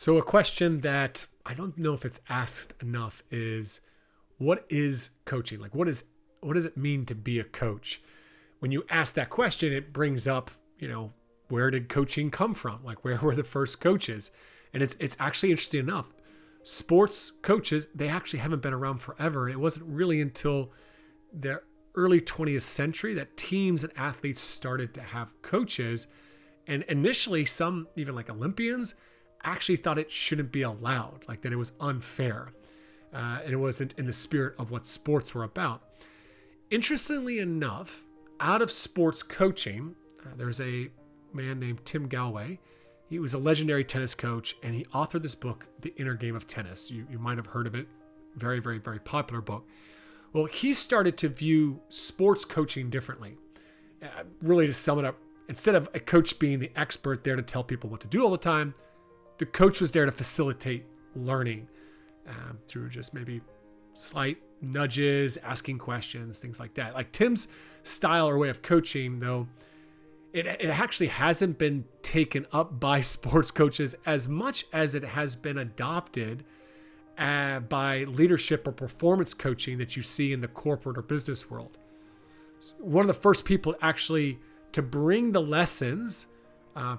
So a question that I don't know if it's asked enough is, what is coaching? Like what does it mean to be a coach? When you ask that question, it brings up, where did coaching come from? Like where were the first coaches? And it's actually interesting enough. Sports coaches, they actually haven't been around forever. It wasn't really until the early 20th century that teams and athletes started to have coaches. And initially, some, even like Olympians, actually thought it shouldn't be allowed, like that it was unfair. And it wasn't in the spirit of what sports were about. Interestingly enough, out of sports coaching, there's a man named Tim Gallwey. He was a legendary tennis coach, and he authored this book, The Inner Game of Tennis. You might have heard of it. Very, very, very popular book. Well, he started to view sports coaching differently. Really, to sum it up, instead of a coach being the expert there to tell people what to do all the time, the coach was there to facilitate learning through just maybe slight nudges, asking questions, things like that. Like Tim's style or way of coaching, though, it actually hasn't been taken up by sports coaches as much as it has been adopted by leadership or performance coaching that you see in the corporate or business world. One of the first people actually to bring the lessons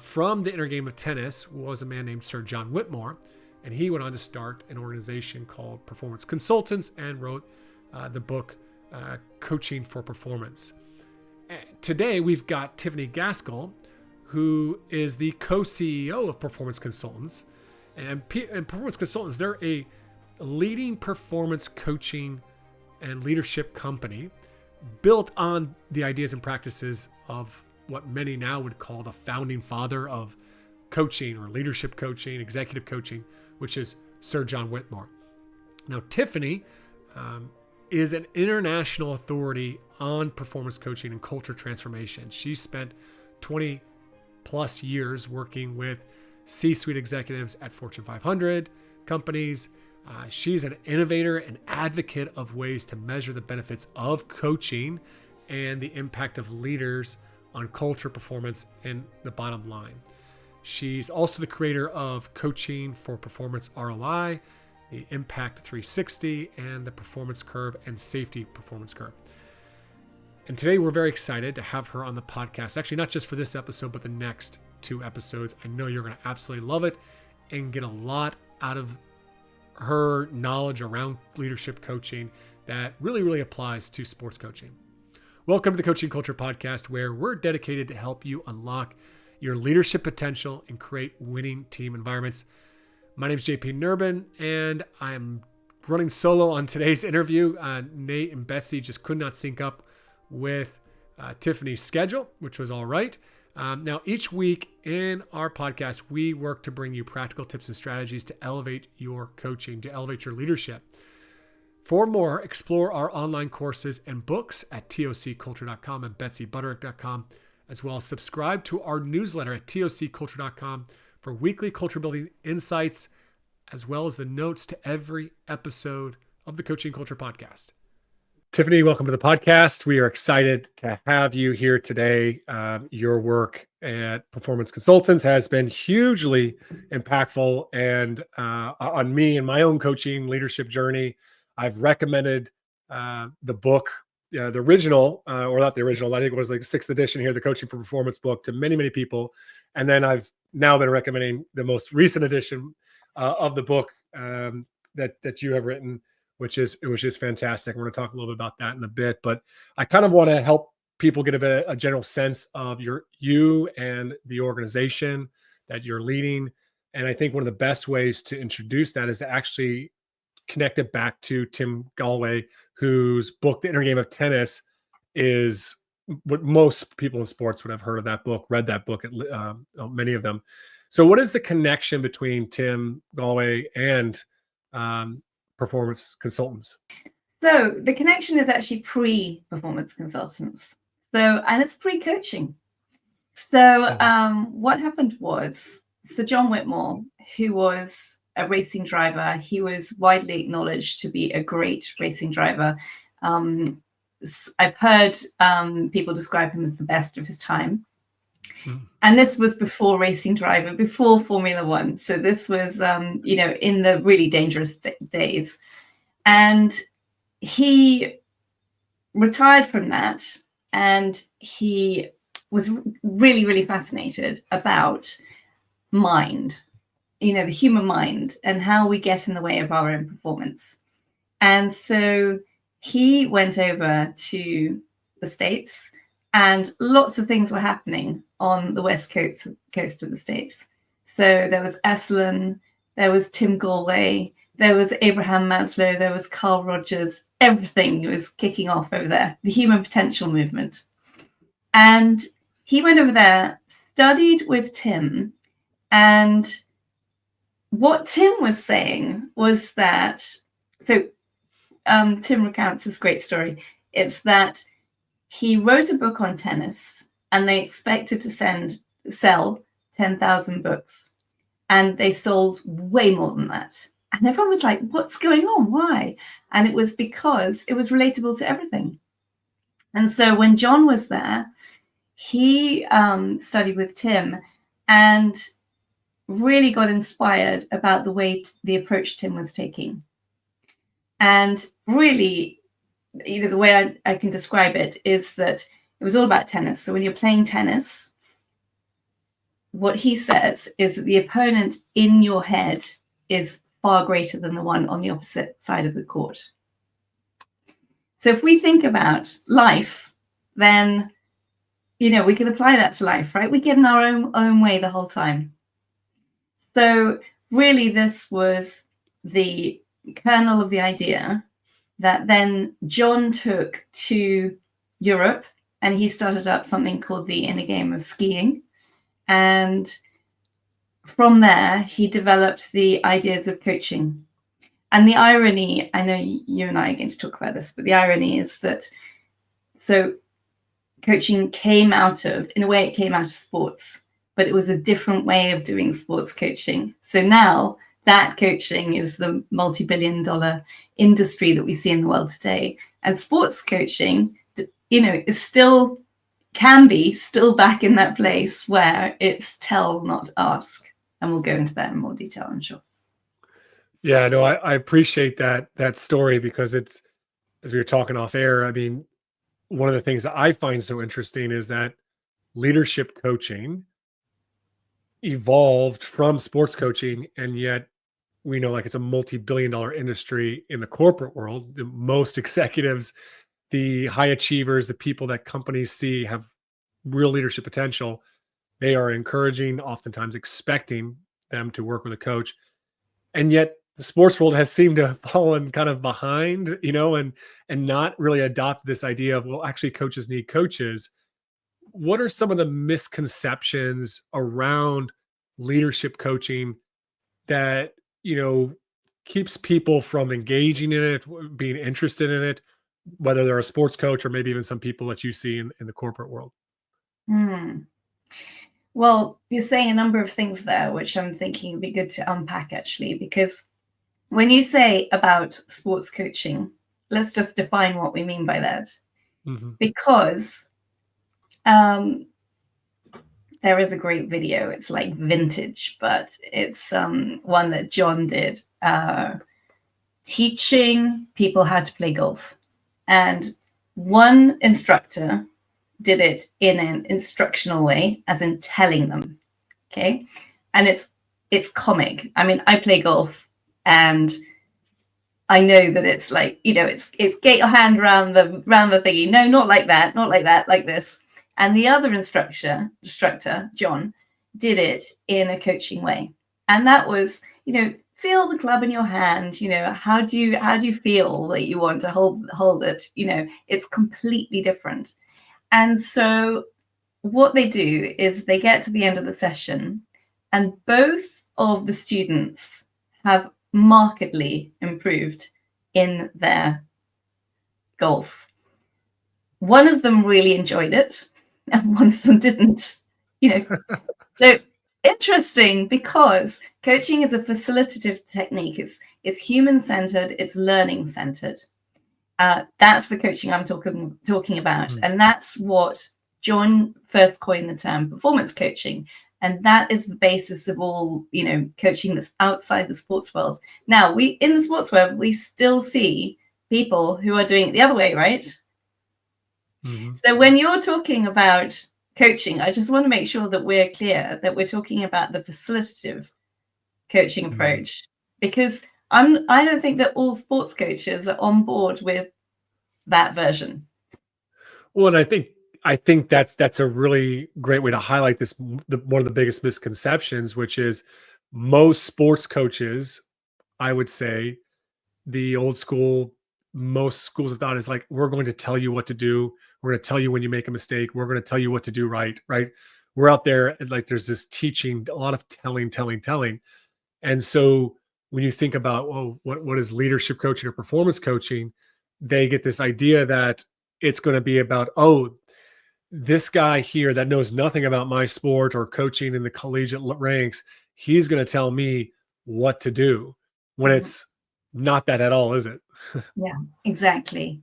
from the inner game of tennis was a man named Sir John Whitmore, and he went on to start an organization called Performance Consultants and wrote the book Coaching for Performance. Today, we've got Tiffany Gaskell, who is the co-CEO of Performance Consultants. And Performance Consultants, they're a leading performance coaching and leadership company built on the ideas and practices of what many now would call the founding father of coaching or leadership coaching, executive coaching, which is Sir John Whitmore. Now, Tiffany is an international authority on performance coaching and culture transformation. She spent 20 plus years working with C-suite executives at Fortune 500 companies. She's an innovator and advocate of ways to measure the benefits of coaching and the impact of leaders on culture, performance, and the bottom line. She's also the creator of Coaching for Performance ROI, the Impact 360, and the Performance Curve and Safety Performance Curve. And today we're very excited to have her on the podcast. Actually, not just for this episode, but the next 2 episodes. I know you're going to absolutely love it and get a lot out of her knowledge around leadership coaching that really, really applies to sports coaching. Welcome to the Coaching Culture Podcast, where we're dedicated to help you unlock your leadership potential and create winning team environments. My name is JP Nurbin, and I'm running solo on today's interview. Nate and Betsy just could not sync up with Tiffany's schedule, which was all right. Now, each week in our podcast, we work to bring you practical tips and strategies to elevate your coaching, to elevate your leadership. For more, explore our online courses and books at tocculture.com and betsybutterick.com, as well as subscribe to our newsletter at tocculture.com for weekly culture building insights, as well as the notes to every episode of the Coaching Culture Podcast. Tiffany, welcome to the podcast. We are excited to have you here today. Your work at Performance Consultants has been hugely impactful and on me and my own coaching leadership journey. I've recommended the book, the original, or not the original, I think it was like 6th edition here, the Coaching for Performance book, to many, many people. And then I've now been recommending the most recent edition of the book that you have written, which is fantastic. We're going to talk a little bit about that in a bit, but I kind of want to help people get a general sense of you and the organization that you're leading. And I think one of the best ways to introduce that is to actually connect it back to Tim Gallwey, whose book, The Inner Game of Tennis, is what most people in sports would have heard of that book, read that book, many of them. So what is the connection between Tim Gallwey and Performance Consultants? So the connection is actually pre-Performance Consultants. And it's pre-coaching. So what happened was Sir John Whitmore, who was a racing driver, he was widely acknowledged to be a great racing driver. I've heard people describe him as the best of his time. Mm. And this was before Racing Driver, before Formula One. So this was, in the really dangerous days. And he retired from that, and he was really, really fascinated about mind, the human mind, and how we get in the way of our own performance. And so he went over to the States, and lots of things were happening on the west coast of the States. So there was Esalen, there was Tim Gallwey, there was Abraham Maslow, there was Carl Rogers. Everything was kicking off over there, the human potential movement. And he went over there, studied with Tim, and what Tim was saying was that, so Tim recounts this great story. It's that he wrote a book on tennis, and they expected to sell 10,000 books, and they sold way more than that. And everyone was like, what's going on? Why? And it was because it was relatable to everything. And so when John was there, he studied with Tim and really got inspired about the approach Tim was taking. And really, the way I can describe it is that it was all about tennis. So when you're playing tennis, what he says is that the opponent in your head is far greater than the one on the opposite side of the court. So if we think about life, then, we can apply that to life, right? We get in our own way the whole time. So really, this was the kernel of the idea that then John took to Europe, and he started up something called the Inner Game of Skiing. And from there, he developed the ideas of coaching. And the irony, I know you and I are going to talk about this, but the irony is that, so coaching came out of sports, but it was a different way of doing sports coaching. So now that coaching is the multi-billion-dollar industry that we see in the world today. And sports coaching, is can be still back in that place where it's tell, not ask. And we'll go into that in more detail, I'm sure. Yeah, no, I appreciate that story, because it's, as we were talking off air, I mean, one of the things that I find so interesting is that leadership coaching evolved from sports coaching, and yet we know, like, it's a multi-billion-dollar industry in the corporate world. The most executives, the high achievers, the people that companies see have real leadership potential, they are encouraging, oftentimes expecting them to work with a coach. And yet the sports world has seemed to have fallen kind of behind, and not really adopt this idea of, well, actually coaches need coaches. What are some of the misconceptions around leadership coaching that, keeps people from engaging in it, being interested in it, whether they're a sports coach or maybe even some people that you see in the corporate world? Well, you're saying a number of things there, which I'm thinking would be good to unpack, actually, because when you say about sports coaching, let's just define what we mean by that. Mm-hmm. Because there is a great video. It's like vintage, but it's one that John did, teaching people how to play golf. And one instructor did it in an instructional way, as in telling them. Okay. And it's comic. I mean, I play golf, and I know that it's like, it's get your hand around the thingy. No, not like that, like this. And the other instructor, John, did it in a coaching way. And that was, feel the club in your hand. How do you feel that you want to hold it? It's completely different. And so what they do is they get to the end of the session, and both of the students have markedly improved in their golf. One of them really enjoyed it, and one of them didn't. So interesting, because coaching is a facilitative technique. It's human-centered, it's learning-centered. That's the coaching I'm talking about. And that's what John first coined the term performance coaching. And that is the basis of all, coaching that's outside the sports world. Now, in the sports world, we still see people who are doing it the other way, right? Mm-hmm. So when you're talking about coaching, I just want to make sure that we're clear that we're talking about the facilitative coaching approach, because I don't think that all sports coaches are on board with that version. Well, and I think that's a really great way to highlight this. One of the biggest misconceptions, which is most sports coaches, I would say, the old school, most schools of thought is like, we're going to tell you what to do. We're going to tell you when you make a mistake. We're going to tell you what to do right. We're out there and like there's this teaching, a lot of telling. And so when you think about, well, what is leadership coaching or performance coaching, they get this idea that it's going to be about, oh, this guy here that knows nothing about my sport or coaching in the collegiate ranks, he's going to tell me what to do, when it's not that at all, is it? Yeah, exactly.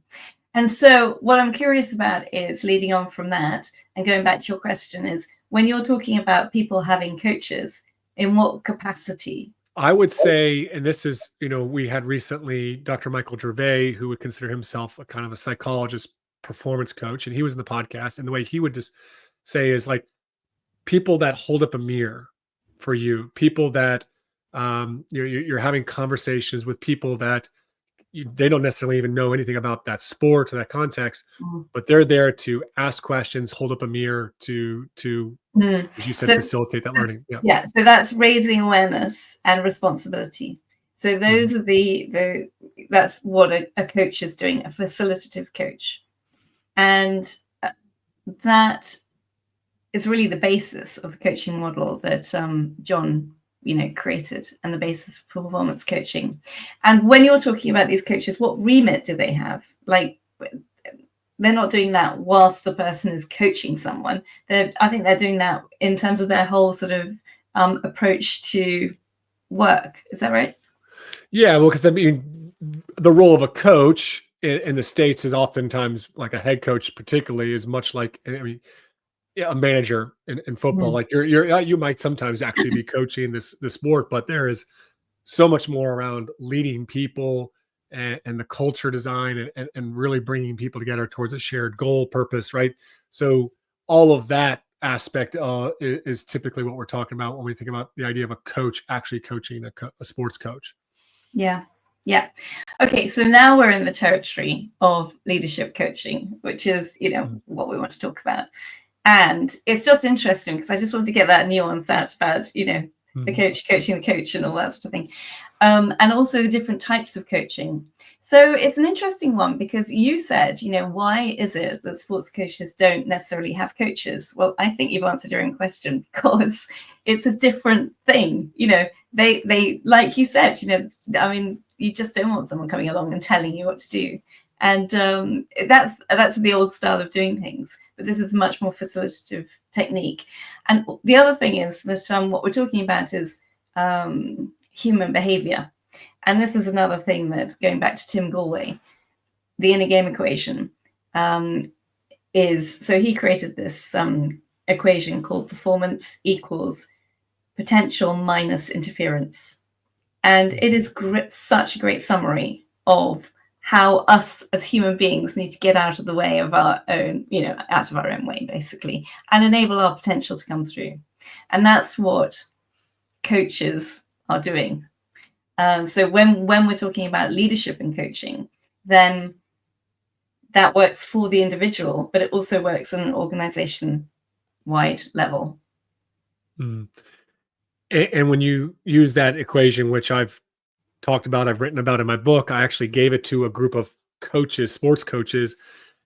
And so what I'm curious about is, leading on from that and going back to your question, is when you're talking about people having coaches, in what capacity? I would say, and this is, we had recently Dr. Michael Gervais, who would consider himself a kind of a psychologist, performance coach, and he was in the podcast, and the way he would just say is like, people that hold up a mirror for you, people that you're having conversations with people that they don't necessarily even know anything about that sport or that context, but they're there to ask questions, hold up a mirror to as you said, facilitate that learning. Yeah. So that's raising awareness and responsibility. So those are that's what a coach is doing, a facilitative coach. And that is really the basis of the coaching model that John created, and the basis of performance coaching. And when you're talking about these coaches, what remit do they have? Like, they're not doing that whilst the person is coaching someone. I think they're doing that in terms of their whole sort of approach to work. Is that right? Yeah, well, because I mean, the role of a coach in the States is oftentimes, like a head coach particularly, is much like, I mean, a manager in football. Like you might sometimes actually be coaching the sport, but there is so much more around leading people and the culture design and really bringing people together towards a shared goal, purpose, right? So all of that aspect is typically what we're talking about when we think about the idea of a coach actually coaching a sports coach. Yeah. Okay, so now we're in the territory of leadership coaching, which is, what we want to talk about. And it's just interesting because I just want to get that nuance out about, the coach coaching the coach and all that sort of thing. And also the different types of coaching. So it's an interesting one because you said, why is it that sports coaches don't necessarily have coaches? Well, I think you've answered your own question, because it's a different thing. They like you said, I mean, you just don't want someone coming along and telling you what to do. And that's the old style of doing things. But this is much more facilitative technique. And the other thing is that what we're talking about is human behavior. And this is another thing that, going back to Tim Gallwey, the inner game equation is, so he created this equation called performance equals potential minus interference. And it is such a great summary of how us as human beings need to get out of the way of our own, out of our own way, basically, and enable our potential to come through. And that's what coaches are doing. So when we're talking about leadership and coaching, then that works for the individual, but it also works on an organization-wide level. And when you use that equation, which I've talked about, I've written about in my book, I actually gave it to a group of coaches, sports coaches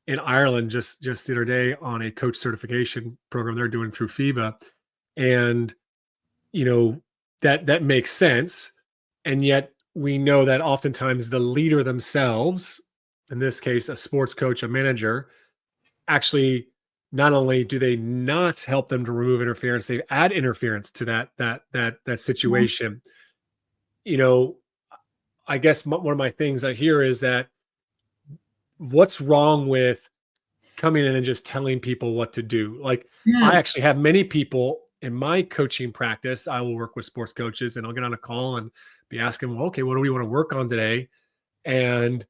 in Ireland just the other day on a coach certification program they're doing through FIBA. And, that makes sense. And yet we know that oftentimes the leader themselves, in this case, a sports coach, a manager, actually, not only do they not help them to remove interference, they add interference to that situation. I guess one of my things I hear is that what's wrong with coming in and just telling people what to do. Like, I Mm. actually have many people in my coaching practice. I will work with sports coaches and I'll get on a call and be asking, well, okay, what do we want to work on today? And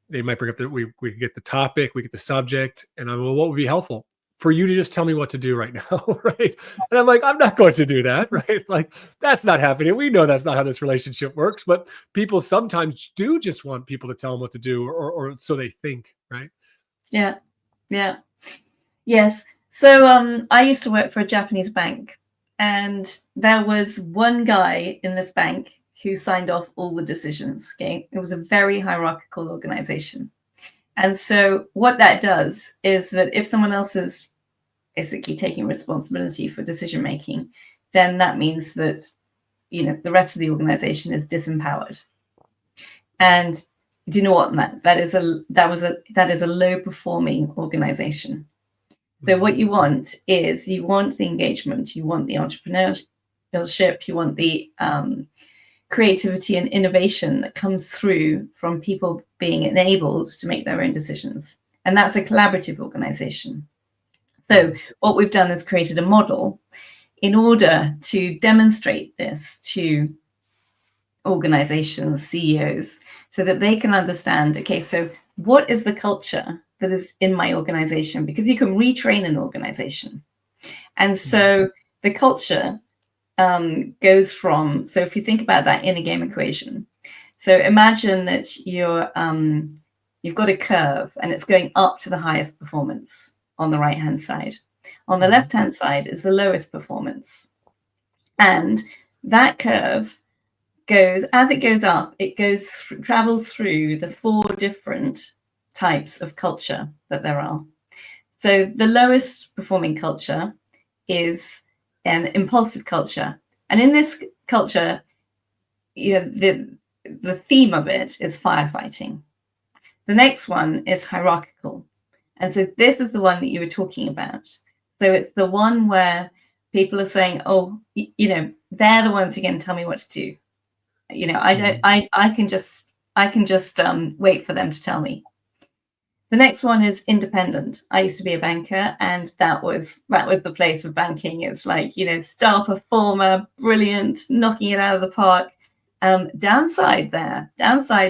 they might bring up that we get the topic, we get the subject, and I'm, well, what would be helpful for you to just tell me what to do right now, right? And I'm like, I'm not going to do that, right? Like, that's not happening. We know that's not how this relationship works, but people sometimes do just want people to tell them what to do, or so they think, right? Yeah. Yeah. Yes. So I used to work for a Japanese bank, and there was one guy in this bank who signed off all the decisions. Okay. It was a very hierarchical organization. And so what that does is that if someone else is basically taking responsibility for decision making, then that means that, you know, the rest of the organization is disempowered. And do you know what that is? That is a low performing organization. So what you want is the engagement, you want the entrepreneurship, you want the creativity and innovation that comes through from people being enabled to make their own decisions. And that's a collaborative organization. So what we've done is created a model in order to demonstrate this to organizations, CEOs, so that they can understand, okay, so what is the culture that is in my organization? Because you can retrain an organization. And so the culture goes from, so if you think about that inner game equation, so imagine that you've got a curve and it's going up to the highest performance on the right hand side. On the left hand side is the lowest performance. And that curve goes, as it goes up, it travels through the 4 different types of culture that there are. So the lowest performing culture is an impulsive culture. And in this culture, you know, the theme of it is firefighting. The next one is hierarchical. And so this is the one that you were talking about. So it's the one where people are saying, oh, you know, they're the ones who can tell me what to do. You know, I can just wait for them to tell me. The next one is independent. I used to be a banker, and that was the place of banking. It's like, you know, star performer, brilliant, knocking it out of the park. Downside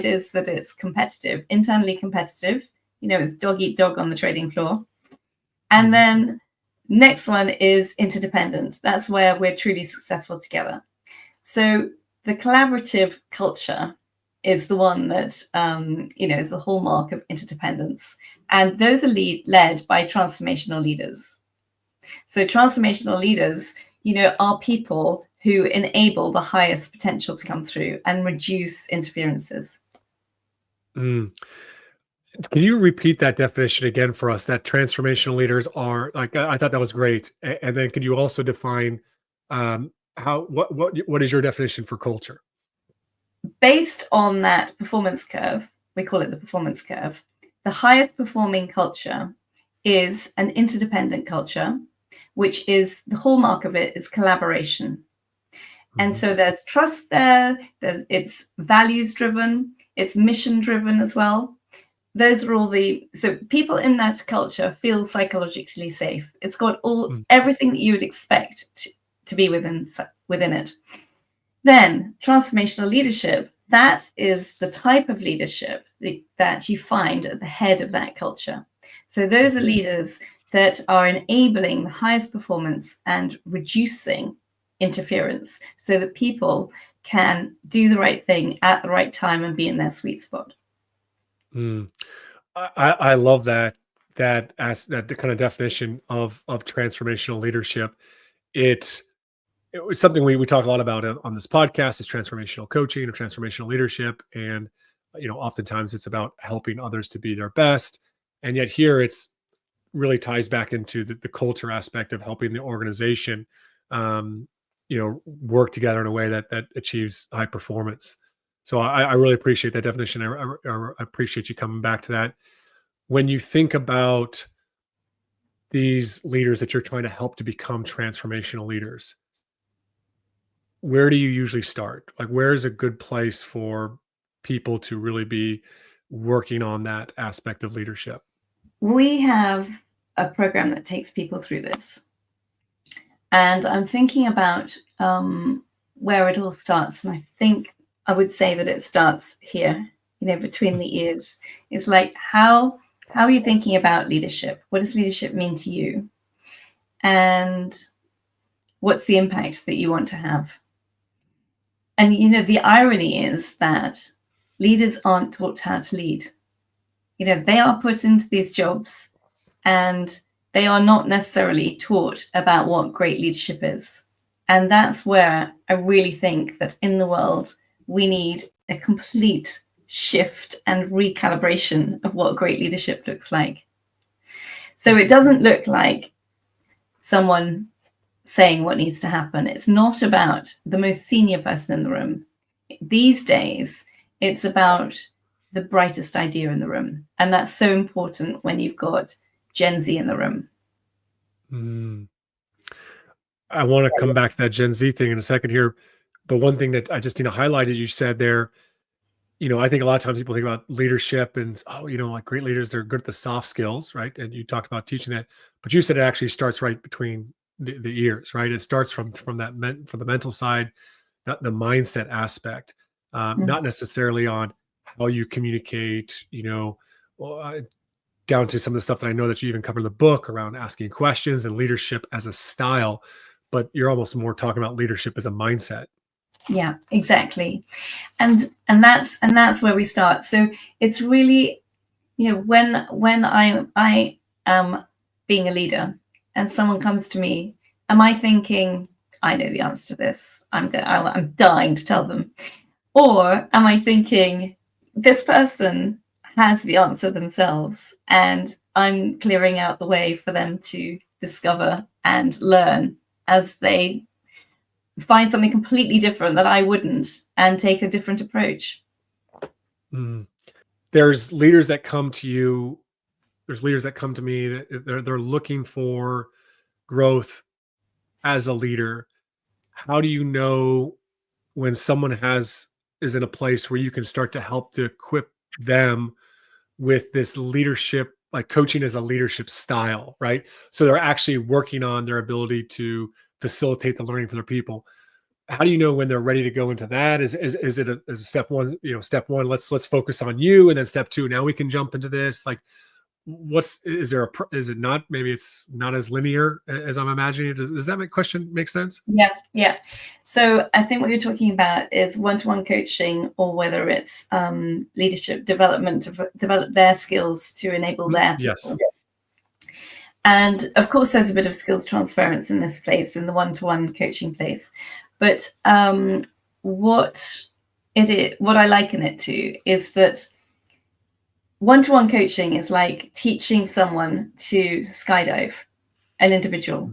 is that it's competitive, internally competitive. You know, it's dog eat dog on the trading floor. And then next one is interdependent. That's where we're truly successful together. So the collaborative culture is the one that, you know, is the hallmark of interdependence. And those are led by transformational leaders. So transformational leaders, you know, are people who enable the highest potential to come through and reduce interferences. Can you repeat that definition again for us? That transformational leaders are like, I thought that was great. And then could you also define what is your definition for culture? Based on that performance curve, we call it the performance curve, the highest performing culture is an interdependent culture, which is the hallmark of it is collaboration. And so there's trust there, it's values driven, it's mission driven as well. Those are all so people in that culture feel psychologically safe. It's got everything that you would expect to be within it. Then transformational leadership, that is the type of leadership that you find at the head of that culture. So those are leaders that are enabling the highest performance and reducing interference so that people can do the right thing at the right time and be in their sweet spot. I love that the kind of definition of transformational leadership. It was something we talk a lot about on this podcast, is transformational coaching or transformational leadership. And, you know, oftentimes it's about helping others to be their best. And yet here it's really ties back into the culture aspect of helping the organization, you know, work together in a way that achieves high performance. So I really appreciate that definition. I appreciate you coming back to that. When you think about these leaders that you're trying to help to become transformational leaders, where do you usually start? Like, where is a good place for people to really be working on that aspect of leadership? we have a program that takes people through this. And I'm thinking about where it all starts. And I think I would say that it starts here, between the ears. It's like, how are you thinking about leadership? What does leadership mean to you? And what's the impact that you want to have? And, the irony is that leaders aren't taught how to lead. They are put into these jobs and they are not necessarily taught about what great leadership is. And that's where I really think that in the world, we need a complete shift and recalibration of what great leadership looks like. So it doesn't look like someone saying what needs to happen. It's not about the most senior person in the room. These days, it's about the brightest idea in the room. And that's so important when you've got Gen Z in the room. I want to come back to that Gen Z thing in a second here. But one thing that I just, highlighted, you said there, I think a lot of times people think about leadership and, like great leaders, they're good at the soft skills, right? And you talked about teaching that, but you said it actually starts right between the ears, right? It starts from that from the mental side, the mindset aspect, not necessarily on how you communicate, down to some of the stuff that I know that you even cover in the book around asking questions and leadership as a style, but you're almost more talking about leadership as a mindset. Yeah, exactly. And that's where we start. So it's really, when I am being a leader and someone comes to me, am I thinking, I know the answer to this, I'm dying to tell them? Or am I thinking, this person has the answer themselves and I'm clearing out the way for them to discover and learn as they find something completely different that I wouldn't and take a different approach? There's leaders that come to you. There's leaders that come to me that they're looking for growth as a leader. How do you know when someone is in a place where you can start to help to equip them with this leadership, like coaching as a leadership style, right? So they're actually working on their ability to facilitate the learning for their people. How do you know when they're ready to go into that? Is it a step one? Step one, let's focus on you, and then step two, now we can jump into this. Like, is it not? Maybe it's not as linear as I'm imagining. Does that question make sense? Yeah. So I think what you're talking about is one-to-one coaching, or whether it's leadership development to develop their skills to enable their people. Yes. And of course, there's a bit of skills transference in this place, in the one-to-one coaching place. But what I liken it to is that one-to-one coaching is like teaching someone to skydive, an individual,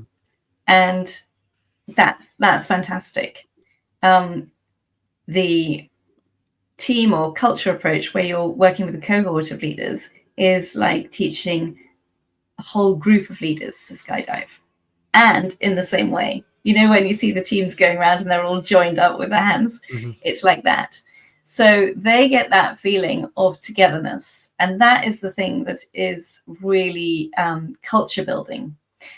and that's fantastic. The team or culture approach, where you're working with a cohort of leaders, is like teaching a whole group of leaders to skydive. And in the same way, when you see the teams going around and they're all joined up with their hands, it's like that. So they get that feeling of togetherness. And that is the thing that is really culture building.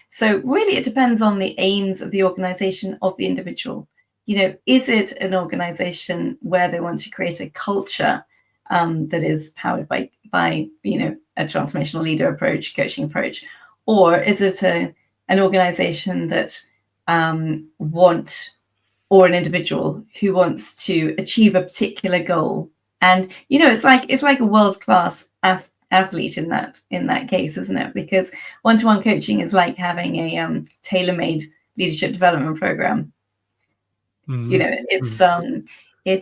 So really, it depends on the aims of the organization, of the individual. Is it an organization where they want to create a culture that is powered by a transformational leader approach, coaching approach? Or is it an organization that or an individual who wants to achieve a particular goal? And it's like a world-class athlete in that case, isn't it? Because one-to-one coaching is like having a tailor-made leadership development program. It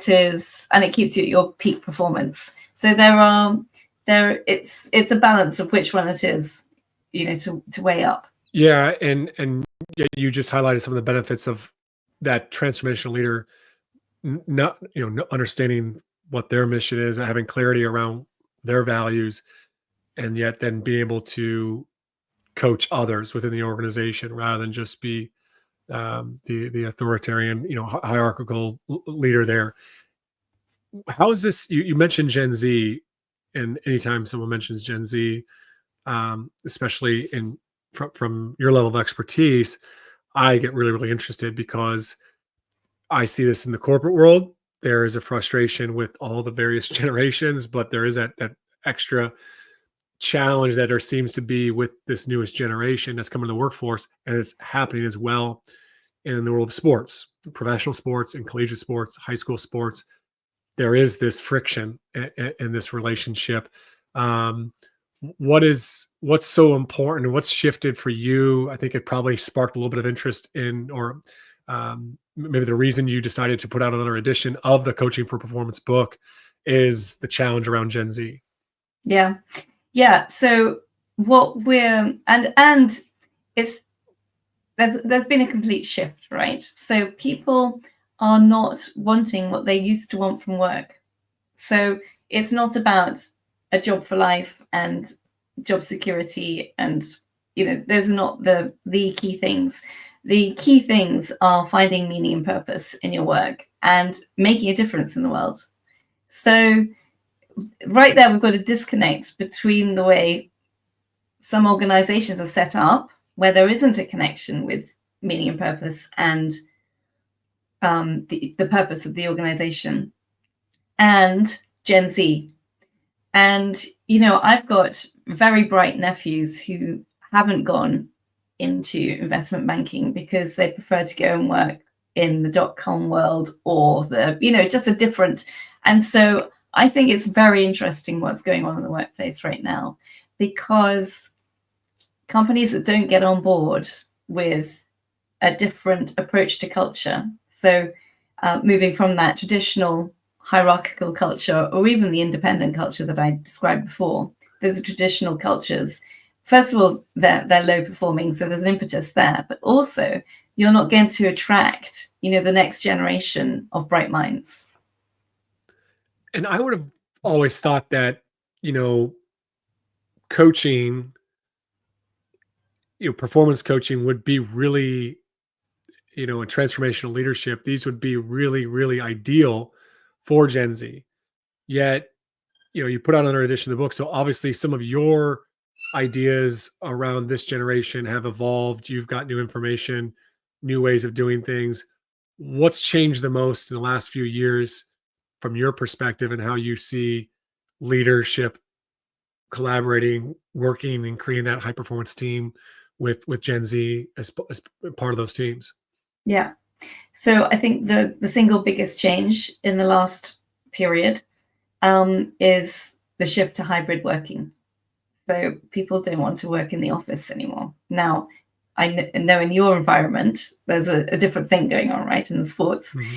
is, and it keeps you at your peak performance. So it's a balance of which one it is, to weigh up. Yeah, and you just highlighted some of the benefits of that transformational leader, not understanding what their mission is, and having clarity around their values, and yet then be able to coach others within the organization rather than just be the authoritarian, hierarchical leader there. How is this? You mentioned Gen Z, and anytime someone mentions Gen Z, especially from your level of expertise, I get really, really interested because I see this in the corporate world. There is a frustration with all the various generations, but there is that extra challenge that there seems to be with this newest generation that's coming to the workforce, and it's happening as well in the world of sports, professional sports and collegiate sports, high school sports. There is this friction in this relationship. Um, what's so important and what's shifted for you? I think it probably sparked a little bit of interest in, or maybe the reason you decided to put out another edition of the Coaching for Performance book is the challenge around Gen Z. Yeah. Yeah. So what we're, and it's, there's been a complete shift, right? So people are not wanting what they used to want from work. So it's not about a job for life and job security, and those are not the key things. The key things are finding meaning and purpose in your work and making a difference in the world. So right there, we've got a disconnect between the way some organizations are set up, where there isn't a connection with meaning and purpose and the purpose of the organization, and Gen Z. And, I've got very bright nephews who haven't gone into investment banking because they prefer to go and work in the dot-com world or just a different. And so I think it's very interesting what's going on in the workplace right now, because companies that don't get on board with a different approach to culture, so moving from that traditional hierarchical culture, or even the independent culture that I described before, those are traditional cultures. First of all, they're low performing, so there's an impetus there, but also you're not going to attract, the next generation of bright minds. And I would have always thought that, coaching, performance coaching would be really, in transformational leadership, these would be really, really ideal for Gen Z. Yet, you put out another edition of the book. So obviously some of your ideas around this generation have evolved. You've got new information, new ways of doing things. What's changed the most in the last few years from your perspective, and how you see leadership collaborating, working, and creating that high performance team with Gen Z as part of those teams? Yeah. So I think the single biggest change in the last period is the shift to hybrid working. So people don't want to work in the office anymore. Now, I know in your environment, there's a different thing going on, right, in the sports. Mm-hmm.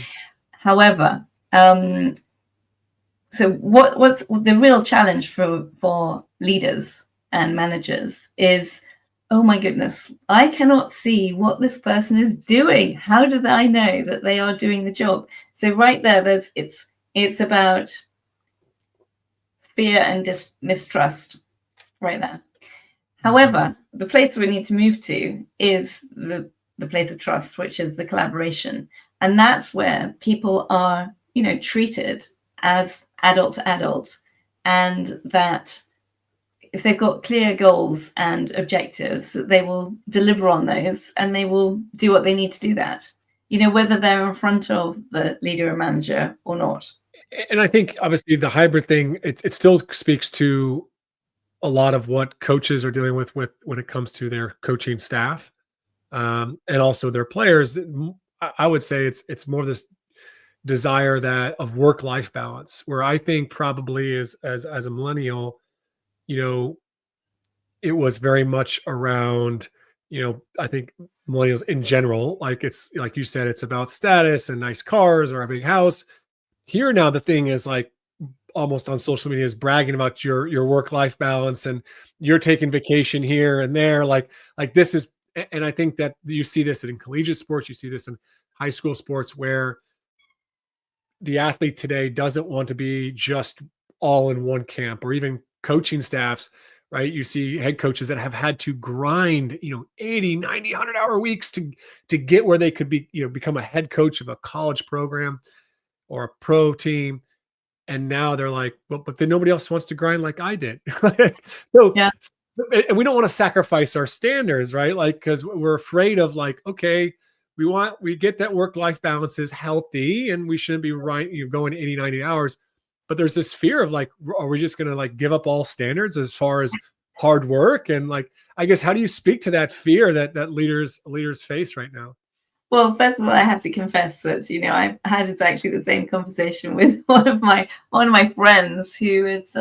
However, so what was the real challenge for leaders and managers is, oh my goodness, I cannot see what this person is doing. How do I know that they are doing the job? So right there, it's about fear and mistrust right there. However, the place we need to move to is the place of trust, which is the collaboration. And that's where people are, treated as adult to adult, and that if they've got clear goals and objectives, they will deliver on those and they will do what they need to do that, whether they're in front of the leader or manager or not. And I think obviously the hybrid thing, it still speaks to a lot of what coaches are dealing with when it comes to their coaching staff, and also their players. I would say it's more this desire that of work-life balance, where I think probably as a millennial, it was very much around, I think millennials in general, like it's like you said, it's about status and nice cars or a big house. Here now, the thing is like almost on social media is bragging about your work-life balance, and you're taking vacation here and there. Like this is, and I think that you see this in collegiate sports, you see this in high school sports, where the athlete today doesn't want to be just all in one camp, or even coaching staffs, right? You see head coaches that have had to grind, 80, 90, 100-hour weeks to get where they could be, become a head coach of a college program or a pro team. And now they're like, well, but then nobody else wants to grind like I did. So, yeah. and we don't want to sacrifice our standards, right? Like, because we're afraid of like, okay, we get that work-life balance is healthy and we shouldn't be going 80, 90 hours. But there's this fear of like, are we just going to like give up all standards as far as hard work? And like, I guess, how do you speak to that fear that leaders face right now? Well, first of all, I have to confess that, I've had exactly the same conversation with one of my friends who is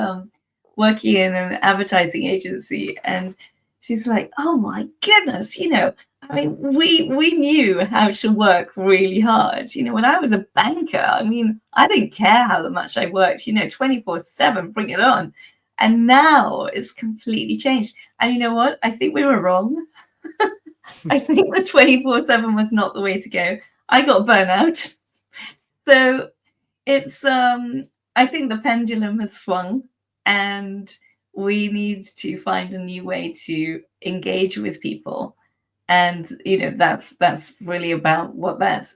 working in an advertising agency, and she's like, "Oh my goodness, I mean, we knew how to work really hard. When I was a banker, I mean, I didn't care how much I worked, 24/7, bring it on. And now it's completely changed. And you know what? I think we were wrong. I think the 24/7 was not the way to go. I got burnout. So it's, I think the pendulum has swung, and we need to find a new way to engage with people. And, that's really about what that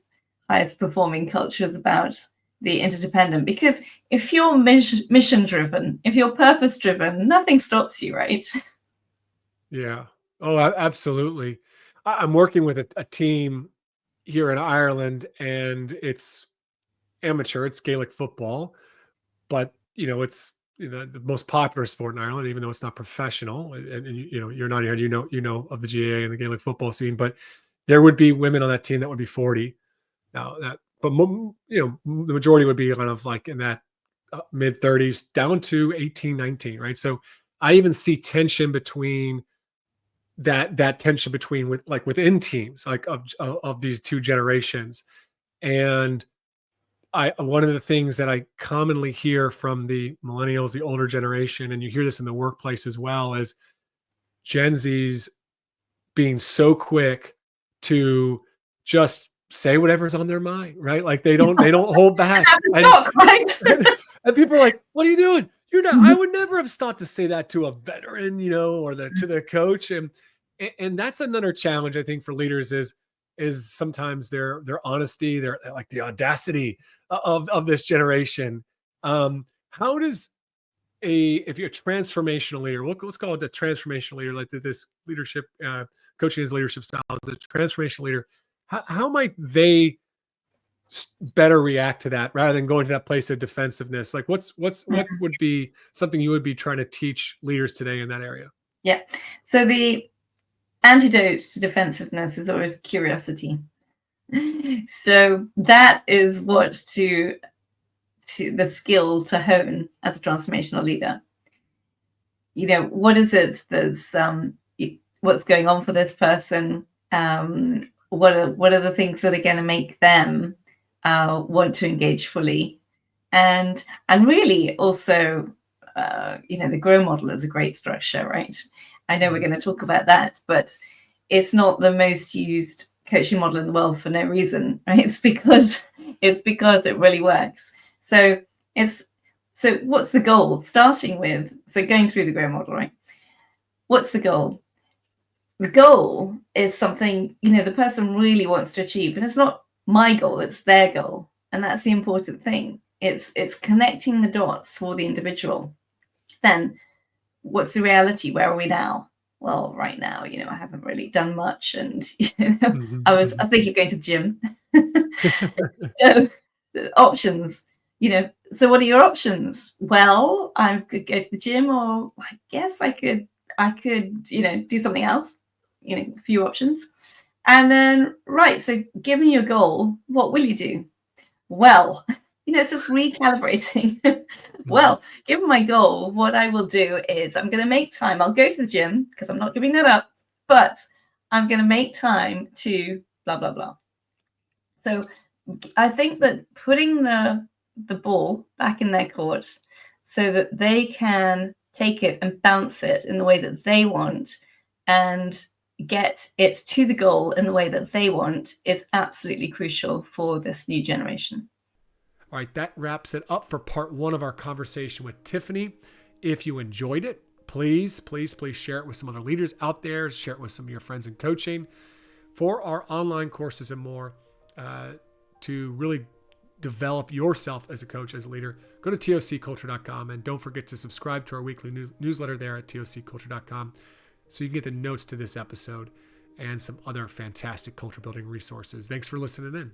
highest performing culture is about, the interdependent. Because if you're mission driven, if you're purpose driven, nothing stops you, right? Yeah. Oh, absolutely. I'm working with a team here in Ireland, and it's amateur. It's Gaelic football, but it's the most popular sport in Ireland, even though it's not professional. And you're not here. Of the GAA and the Gaelic football scene, but there would be women on that team that would be 40 now. The majority would be kind of like in that mid 30s down to 18, 19, right? So I even see tension between that tension between within teams, like of these two generations. And one of the things that I commonly hear from the millennials, the older generation, and you hear this in the workplace as well, is Gen Z's being so quick to just say whatever's on their mind, right? Like they don't hold back. And people are like, "What are you doing? You're not." I would never have thought to say that to a veteran, or to the coach. And that's another challenge, I think, for leaders is sometimes their honesty, their like the audacity of this generation. How does if you're a transformational leader, let's call it a transformational leader, like this leadership, coaching as leadership style, as a transformational leader, how might they better react to that rather than going to that place of defensiveness? Like what would be something you would be trying to teach leaders today in that area? Yeah. So the antidote to defensiveness is always curiosity. So that is what to the skill to hone as a transformational leader. What is it that's what's going on for this person? What are the things that are going to make them want to engage fully? And really also, the GROW model is a great structure, right? I know we're going to talk about that, but it's not the most used coaching model in the world for no reason, right? It's because it really works. So what's the goal? Starting with, going through the GROW model, right? What's the goal? The goal is something, the person really wants to achieve. And it's not my goal, it's their goal. And that's the important thing. It's connecting the dots for the individual. Then what's the reality? Where are we now? Well, right now, I haven't really done much. And I was thinking of going to the gym. So options, so what are your options? Well, I could go to the gym, or I guess I could, do something else, a few options. And then, right, so given your goal, what will you do? Well, it's just recalibrating. Well, given my goal, what I will do is I'm going to make time. I'll go to the gym because I'm not giving that up, but I'm going to make time to blah, blah, blah. So I think that putting the ball back in their court so that they can take it and bounce it in the way that they want and get it to the goal in the way that they want is absolutely crucial for this new generation. All right, that wraps it up for part 1 of our conversation with Tiffany. If you enjoyed it, please share it with some other leaders out there. Share it with some of your friends in coaching. For our online courses and more, to really develop yourself as a coach, as a leader, go to tocculture.com, and don't forget to subscribe to our weekly newsletter there at tocculture.com so you can get the notes to this episode and some other fantastic culture building resources. Thanks for listening in.